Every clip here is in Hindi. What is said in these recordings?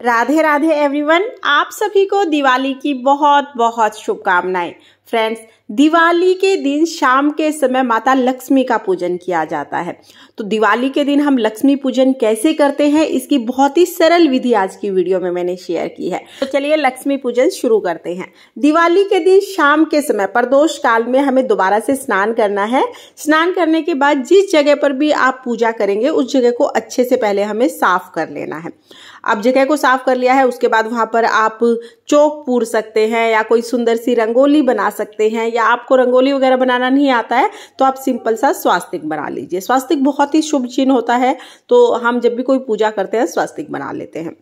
राधे राधे एवरीवन, आप सभी को दिवाली की बहुत बहुत शुभकामनाएं। फ्रेंड्स, दिवाली के दिन शाम के समय माता लक्ष्मी का पूजन किया जाता है। तो दिवाली के दिन हम लक्ष्मी पूजन कैसे करते हैं, इसकी बहुत ही सरल विधि आज की वीडियो में मैंने शेयर की है। तो चलिए लक्ष्मी पूजन शुरू करते हैं। दिवाली के दिन शाम के समय प्रदोष काल में हमें दोबारा से स्नान करना है। स्नान करने के बाद जिस जगह पर भी आप पूजा करेंगे उस जगह को अच्छे से पहले हमें साफ कर लेना है। अब जगह को साफ कर लिया है, उसके बाद वहां पर आप चौक पूर सकते हैं या कोई सुंदर सी रंगोली बना सकते हैं, या आपको रंगोली वगैरह बनाना नहीं आता है तो आप सिंपल सा स्वास्तिक बना लीजिए। स्वास्तिक बहुत ही शुभ चिन्ह होता है, तो हम जब भी कोई पूजा करते हैं स्वास्तिक बना लेते हैं।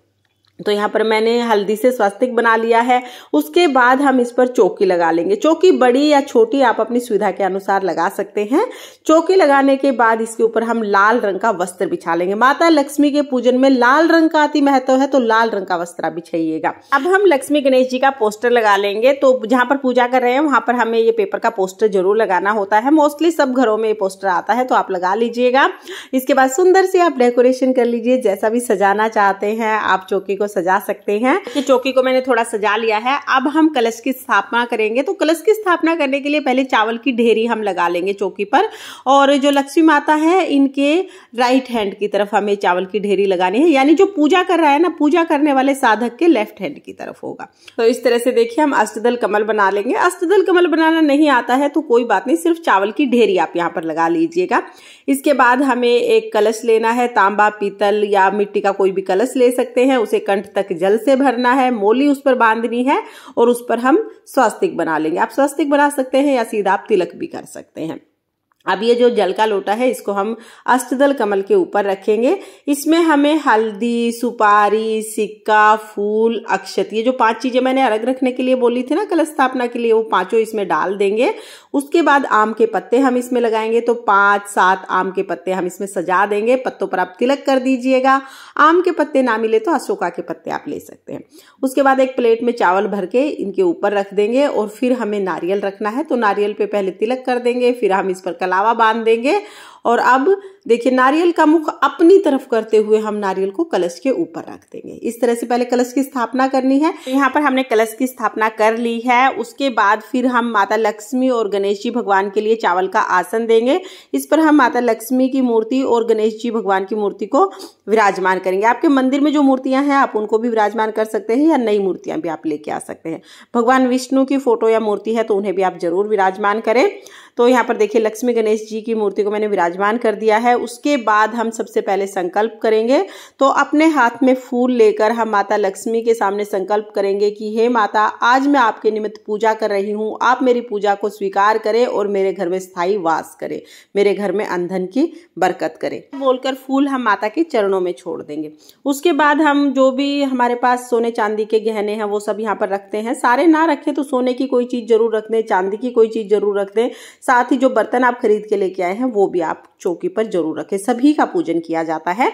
तो यहाँ पर मैंने हल्दी से स्वास्तिक बना लिया है। उसके बाद हम इस पर चौकी लगा लेंगे। चौकी बड़ी या छोटी आप अपनी सुविधा के अनुसार लगा सकते हैं। चौकी लगाने के बाद इसके ऊपर हम लाल रंग का वस्त्र बिछा लेंगे। माता लक्ष्मी के पूजन में लाल रंग का अति महत्व है, तो लाल रंग का वस्त्र आप बिछाइएगा। अब हम लक्ष्मी गणेश जी का पोस्टर लगा लेंगे। तो जहां पर पूजा कर रहे हैं वहां पर हमें ये पेपर का पोस्टर जरूर लगाना होता है। मोस्टली सब घरों में ये पोस्टर आता है, तो आप लगा लीजिएगा। इसके बाद सुंदर से आप डेकोरेशन कर लीजिए। जैसा भी सजाना चाहते हैं आप चौकी को सजा सकते हैं। कि चौकी को मैंने थोड़ा सजा लिया है। अब हम कलश की स्थापना करेंगे। तो कलश की स्थापना करने के लिए पहले चावल की ढेरी हम लगा लेंगे चौकी पर, और जो लक्ष्मी माता है इनके राइट हैंड की तरफ हमें चावल की ढेरी लगानी है। यानी जो पूजा कर रहा है ना, पूजा करने वाले साधक के लेफ्ट हैंड की तरफ होगा। तो इस तरह से देखिए हम अष्टदल कमल बना लेंगे। अष्टदल कमल बनाना नहीं आता है तो कोई बात नहीं, सिर्फ चावल की ढेरी आप यहाँ पर लगा लीजिएगा। इसके बाद हमें एक कलश लेना है। तांबा, पीतल या मिट्टी का कोई भी कलश ले सकते हैं। उसे कंठ तक जल से भरना है, मोली उस पर बांधनी है और उस पर हम स्वास्तिक बना लेंगे। आप स्वास्तिक बना सकते हैं या सीधा आप तिलक भी कर सकते हैं। अब ये जो जल का लोटा है इसको हम अष्टदल कमल के ऊपर रखेंगे। इसमें हमें हल्दी, सुपारी, सिक्का, फूल, अक्षत, ये जो 5 चीजें मैंने अलग रखने के लिए बोली थी ना कलश स्थापना के लिए, वो 5 इसमें डाल देंगे। उसके बाद आम के पत्ते हम इसमें लगाएंगे। तो 5-7 आम के पत्ते हम इसमें सजा देंगे। पत्तों पर आप तिलक कर दीजिएगा। आम के पत्ते ना मिले तो अशोका के पत्ते आप ले सकते हैं। उसके बाद एक प्लेट में चावल भर के इनके ऊपर रख देंगे, और फिर हमें नारियल रखना है। तो नारियल पे पहले तिलक कर देंगे, फिर हम इस पर कलावा बांध देंगे। और अब देखिए नारियल का मुख अपनी तरफ करते हुए हम नारियल को कलश के ऊपर रख देंगे। इस तरह से पहले कलश की स्थापना करनी है। यहाँ पर हमने कलश की स्थापना कर ली है। उसके बाद फिर हम माता लक्ष्मी और गणेश जी भगवान के लिए चावल का आसन देंगे। इस पर हम माता लक्ष्मी की मूर्ति और गणेश जी भगवान की मूर्ति को विराजमान करेंगे। आपके मंदिर में जो मूर्तियां हैं आप उनको भी विराजमान कर सकते हैं, या नई मूर्तियां भी आप लेके आ सकते हैं। भगवान विष्णु की फोटो या मूर्ति है तो उन्हें भी आप जरूर विराजमान करें। तो यहाँ पर देखिए लक्ष्मी गणेश जी की मूर्ति को मैंने विराजमान कर दिया है। उसके बाद हम सबसे पहले संकल्प करेंगे। तो अपने हाथ में फूल लेकर हम माता लक्ष्मी के सामने संकल्प करेंगे कि हे माता, आज मैं आपके निमित्त पूजा कर रही हूँ। आप मेरी पूजा को स्वीकार करें और मेरे घर में स्थायी वास करें, मेरे घर में अंधन की बरकत करें। बोलकर फूल हम माता के चरणों में छोड़ देंगे। उसके बाद हम जो भी हमारे पास सोने चांदी के गहने हैं वो सब यहाँ पर रखते हैं। सारे ना रखें तो सोने की कोई चीज जरूर रख दें, चांदी की कोई चीज जरूर रख दें। साथ ही जो बर्तन आप खरीद के लेके आए हैं वो भी आप चौकी पर जरूर रखें। सभी का पूजन किया जाता है।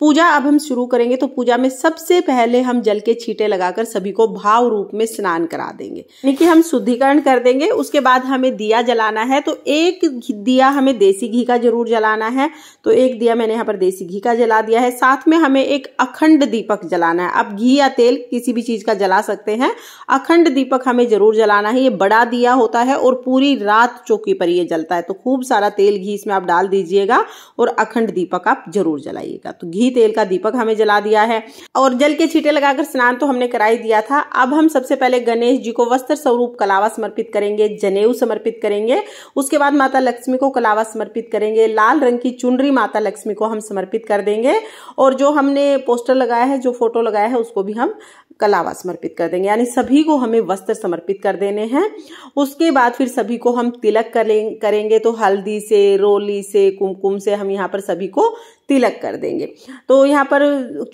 पूजा अब हम शुरू करेंगे। तो पूजा में सबसे पहले हम जल के छींटे लगाकर सभी को भाव रूप में स्नान करा देंगे, यानी कि हम शुद्धिकरण कर देंगे। उसके बाद हमें दिया जलाना है। तो एक दिया हमें देसी घी का जरूर जलाना है। तो एक दिया मैंने यहाँ पर देसी घी का जला दिया है। साथ में हमें एक अखंड दीपक जलाना है। अब घी या तेल किसी भी चीज का जला सकते हैं। अखंड दीपक हमें जरूर जलाना है। ये बड़ा दिया होता है और पूरी रात चौकी पर ये जलता है। तो खूब सारा तेल घी इसमें आप डाल दीजिएगा और अखंड दीपक आप जरूर जलाइएगा। तो घी तेल का दीपक हमें जला दिया है, और जल के छींटे लगाकर स्नान तो हमने करा ही दिया था। अब हम सबसे पहले गणेश जी को वस्त्र स्वरूप कलावा समर्पित करेंगे, जनेऊ समर्पित करेंगे। उसके बाद माता लक्ष्मी को कलावा समर्पित करेंगे। लाल रंग की चुनरी माता लक्ष्मी को हम समर्पित कर देंगे, और जो हमने पोस्टर लगाया है, जो फोटो लगाया है, उसको भी हम कलावा समर्पित कर देंगे। यानी सभी को हमें वस्त्र समर्पित कर देने हैं। उसके बाद फिर सभी को हम तिलक करेंगे। तो हल्दी से, रोली से, कुमकुम से हम यहाँ पर सभी को तिलक कर देंगे। तो यहाँ पर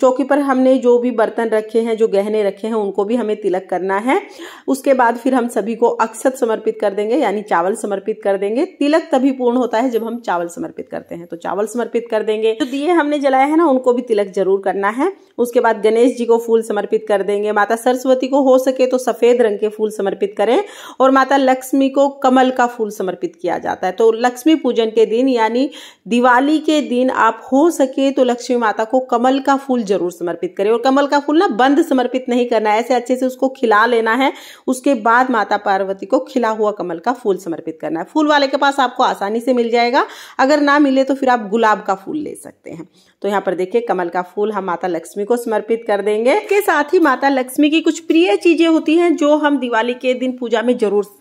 चौकी पर हमने जो भी बर्तन रखे हैं, जो गहने रखे हैं, उनको भी हमें तिलक करना है। उसके बाद फिर हम सभी को अक्षत समर्पित कर देंगे, यानी चावल समर्पित कर देंगे। तिलक तभी पूर्ण होता है जब हम चावल समर्पित करते हैं। तो चावल समर्पित कर देंगे। जो दिए हमने जलाए हैं ना, उनको भी तिलक जरूर करना है। उसके बाद गणेश जी को फूल समर्पित कर देंगे। करेंगे। माता सरस्वती को हो सके तो सफेद रंग के फूल समर्पित करें और माता लक्ष्मी को कमल का फूल समर्पित किया जाता है। तो लक्ष्मी पूजन के दिन यानी दिवाली के दिन आप हो सके तो लक्ष्मी माता को कमल का फूल जरूर समर्पित करें। और कमल का फूल ना बंद समर्पित नहीं करना है, ऐसे अच्छे से उसको खिला लेना है, उसके बाद माता पार्वती को खिला हुआ कमल का फूल समर्पित करना है। फूल वाले के पास आपको आसानी से मिल जाएगा, अगर ना मिले तो फिर आप गुलाब का फूल ले सकते हैं। तो यहाँ पर देखिए कमल का फूल हम माता लक्ष्मी को समर्पित कर देंगे। इसके साथ ही माता लक्ष्मी की कुछ प्रिय चीजें होती हैं जो हम दिवाली के दिन पूजा में जरूर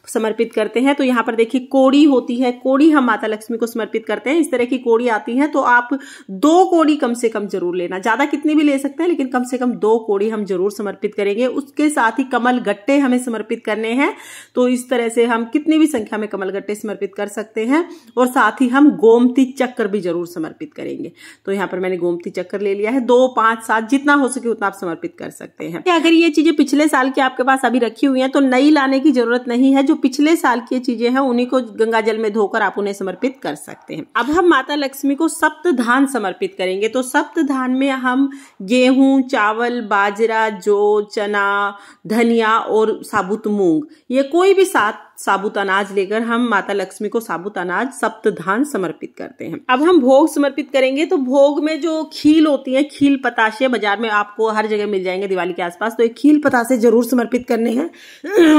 समर्पित करते हैं। तो यहाँ पर देखिए कोड़ी होती है, कोड़ी हम माता लक्ष्मी को समर्पित करते हैं। इस तरह की कोड़ी आती है, तो आप 2 कोड़ी कम से कम जरूर लेना, ज्यादा कितनी भी ले सकते हैं लेकिन कम से कम 2 कोड़ी हम जरूर समर्पित करेंगे। उसके साथ ही कमल गट्टे हमें समर्पित करने हैं, तो इस तरह से हम कितनी भी संख्या में कमल गट्टे समर्पित कर सकते हैं। और साथ ही हम गोमती चक्कर भी जरूर समर्पित करेंगे। तो यहाँ पर मैंने गोमती चक्कर ले लिया है, 2, 5, 7 जितना हो सके उतना आप समर्पित कर सकते हैं। अगर ये चीजें पिछले साल की आपके पास अभी रखी हुई हैं तो नई लाने की जरूरत नहीं है, पिछले साल की चीजें हैं उन्हीं को गंगा जल में धोकर आप उन्हें समर्पित कर सकते हैं। अब हम माता लक्ष्मी को सप्त धान समर्पित करेंगे। तो सप्त धान में हम गेहूं, चावल, बाजरा, जौ, चना, धनिया और साबुत मूंग, ये कोई भी 7 साबुत अनाज लेकर हम माता लक्ष्मी को साबुत अनाज सप्त धान समर्पित करते हैं। अब हम भोग समर्पित करेंगे। तो भोग में जो खील होती है, खील पताशे बाजार में आपको हर जगह मिल जाएंगे दिवाली के आसपास, तो एक खील पताशे जरूर समर्पित करने हैं।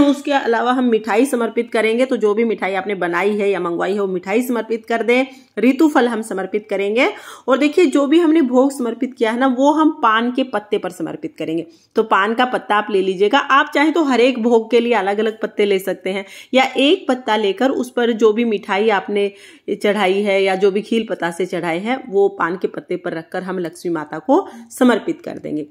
उसके अलावा हम मिठाई समर्पित करेंगे। तो जो भी मिठाई आपने बनाई है या मंगवाई है वो मिठाई समर्पित कर दें। ऋतु फल हम समर्पित करेंगे। और देखिए जो भी हमने भोग समर्पित किया है ना, वो हम पान के पत्ते पर समर्पित करेंगे। तो पान का पत्ता आप ले लीजिएगा, आप चाहे तो हर एक भोग के लिए अलग अलग पत्ते ले सकते हैं, या एक पत्ता लेकर उस पर जो भी मिठाई आपने चढ़ाई है या जो भी खील पत्ता से चढ़ाए हैं वो पान के पत्ते पर रखकर हम लक्ष्मी माता को समर्पित कर देंगे।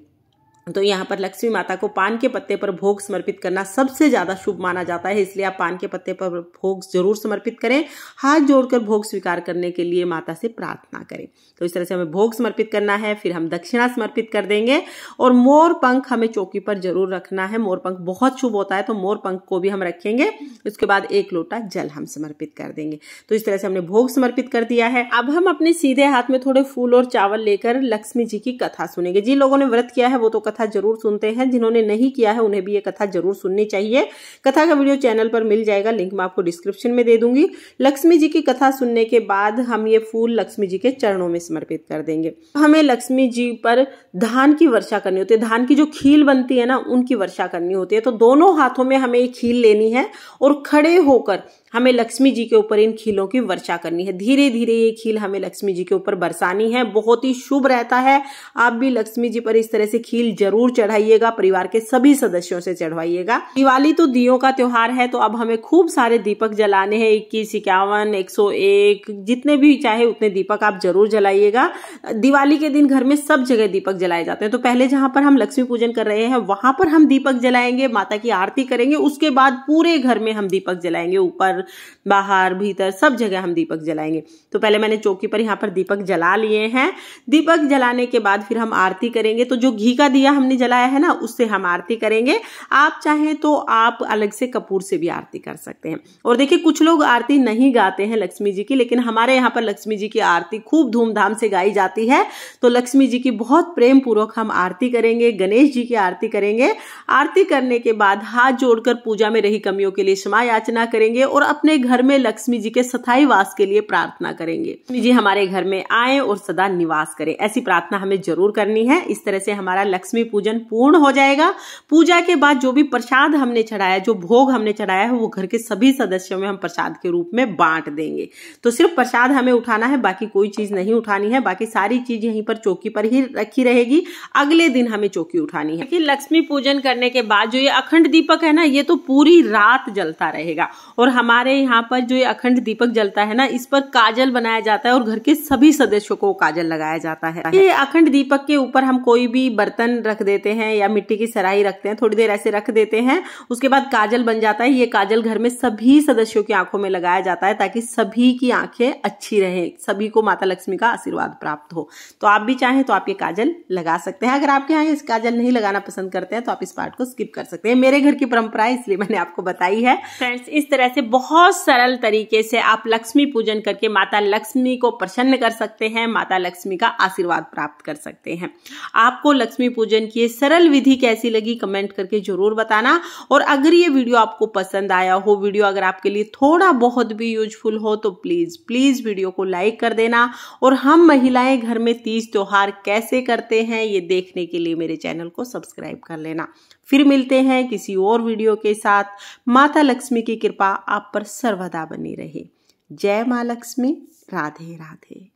तो यहाँ पर लक्ष्मी माता को पान के पत्ते पर भोग समर्पित करना सबसे ज्यादा शुभ माना जाता है, इसलिए आप पान के पत्ते पर भोग जरूर समर्पित करें। हाथ जोड़कर भोग स्वीकार करने के लिए माता से प्रार्थना करें। तो इस तरह से हमें भोग समर्पित करना है। फिर हम दक्षिणा समर्पित कर देंगे। और मोर पंख हमें चौकी पर जरूर रखना है, मोर पंख बहुत शुभ होता है, तो मोर पंख को भी हम रखेंगे। उसके बाद 1 लोटा जल हम समर्पित कर देंगे। तो इस तरह से हमने भोग समर्पित कर दिया है। अब हम अपने सीधे हाथ में थोड़े फूल और चावल लेकर लक्ष्मी जी की कथा सुनेंगे। जिन लोगों ने व्रत किया है वो तो कथा जरूर सुनते हैं, जिन्होंने नहीं किया है उन्हें भी ये कथा जरूर सुननी चाहिए। कथा का वीडियो चैनल पर मिल जाएगा, लिंक मैं आपको डिस्क्रिप्शन में दे दूंगी। लक्ष्मी जी की कथा सुनने के बाद हम ये फूल लक्ष्मी जी के चरणों में समर्पित कर देंगे। हमें लक्ष्मी जी पर धान की वर्षा करनी होती है, धान की जो खील बनती है ना उनकी वर्षा करनी होती है। तो दोनों हाथों में हमें ये खील लेनी है और खड़े होकर हमें लक्ष्मी जी के ऊपर इन खीलों की वर्षा करनी है। धीरे धीरे ये खील हमें लक्ष्मी जी के ऊपर बरसानी है, बहुत ही शुभ रहता है। आप भी लक्ष्मी जी पर इस तरह से खील जरूर चढ़ाइएगा, परिवार के सभी सदस्यों से चढ़वाइएगा। दिवाली तो दियों का त्योहार है, तो अब हमें खूब सारे दीपक जलाने हैं। 21, 51, 101 जितने भी चाहे उतने दीपक आप जरूर जलाइएगा। दिवाली के दिन घर में सब जगह दीपक जलाए जाते हैं। तो पहले जहां पर हम लक्ष्मी पूजन कर रहे हैं वहां पर हम दीपक जलाएंगे, माता की आरती करेंगे। उसके बाद पूरे घर में हम दीपक जलाएंगे, ऊपर बाहर भीतर सब जगह हम दीपक जलाएंगे। तो पहले मैंने चौकी पर यहाँ पर दीपक जला लिए हैं। दीपक जलाने के बाद फिर हम आरती करेंगे। तो जो घी का दिया हमने जलाया है ना उससे हम आरती करेंगे। आप चाहें तो आप अलग से कपूर से भी आरती कर सकते हैं। और देखिए कुछ लोग आरती नहीं गाते हैं लक्ष्मी जी की, लेकिन हमारे यहाँ पर लक्ष्मी जी की आरती खूब धूमधाम से गाई जाती है। तो लक्ष्मी जी की बहुत प्रेम पूर्वक हम आरती करेंगे, गणेश जी की आरती करेंगे। आरती करने के बाद हाथ जोड़कर पूजा में रही कमियों के लिए क्षमा याचना करेंगे और अपने घर में लक्ष्मी जी के स्थायी वास के लिए प्रार्थना करेंगे। लक्ष्मी जी हमारे घर में आए और सदा निवास करें, ऐसी प्रार्थना हमें जरूर करनी है। इस तरह से हमारा लक्ष्मी पूजन पूर्ण हो जाएगा। पूजा के बाद जो भी प्रसाद हमने चढ़ाया, जो भोग हमने चढ़ाया है, वो घर के सभी सदस्यों में हम प्रसाद के रूप में बांट देंगे। तो सिर्फ प्रसाद हमें उठाना है, बाकी कोई चीज नहीं उठानी है। बाकी सारी चीज यहीं पर चौकी पर ही रखी रहेगी। अगले दिन हमें चौकी उठानी है। लक्ष्मी पूजन करने के बाद जो ये अखंड दीपक है ना, ये तो पूरी रात जलता रहेगा। और हमारे यहाँ पर जो ये अखंड दीपक जलता है ना, इस पर काजल बनाया जाता है और घर के सभी सदस्यों को काजल लगाया जाता है। ये अखंड दीपक के ऊपर हम कोई भी बर्तन रख देते हैं या मिट्टी की सराही रखते हैं, थोड़ी देर ऐसे रख देते हैं, उसके बाद काजल बन जाता है। ये काजल घर में सभी सदस्यों की आंखों में लगाया जाता है ताकि सभी की आंखें अच्छी रहें, सभी को माता लक्ष्मी का आशीर्वाद प्राप्त हो। तो आप भी चाहें तो आप ये काजल लगा सकते हैं। अगर आपके यहाँ इस काजल नहीं लगाना पसंद करते हैं तो आप इस पार्ट को स्किप कर सकते हैं। मेरे घर की परंपरा है इसलिए मैंने आपको बताई है। फ्रेंड्स, इस तरह से बहुत सरल तरीके से आप लक्ष्मी पूजन करके माता लक्ष्मी को प्रसन्न कर सकते हैं, माता लक्ष्मी का आशीर्वाद प्राप्त कर सकते हैं। आपको लक्ष्मी पूजन की सरल विधि कैसी लगी कमेंट करके जरूर बताना। और अगर ये वीडियो आपको पसंद आया हो, वीडियो अगर आपके लिए थोड़ा बहुत भी यूजफुल हो तो प्लीज वीडियो को लाइक कर देना। और हम महिलाएं घर में तीज त्योहार कैसे करते हैं ये देखने के लिए मेरे चैनल को सब्सक्राइब कर लेना। फिर मिलते हैं किसी और वीडियो के साथ। माता लक्ष्मी की कृपा आप पर सर्वदा बनी रहे। जय मां लक्ष्मी। राधे राधे।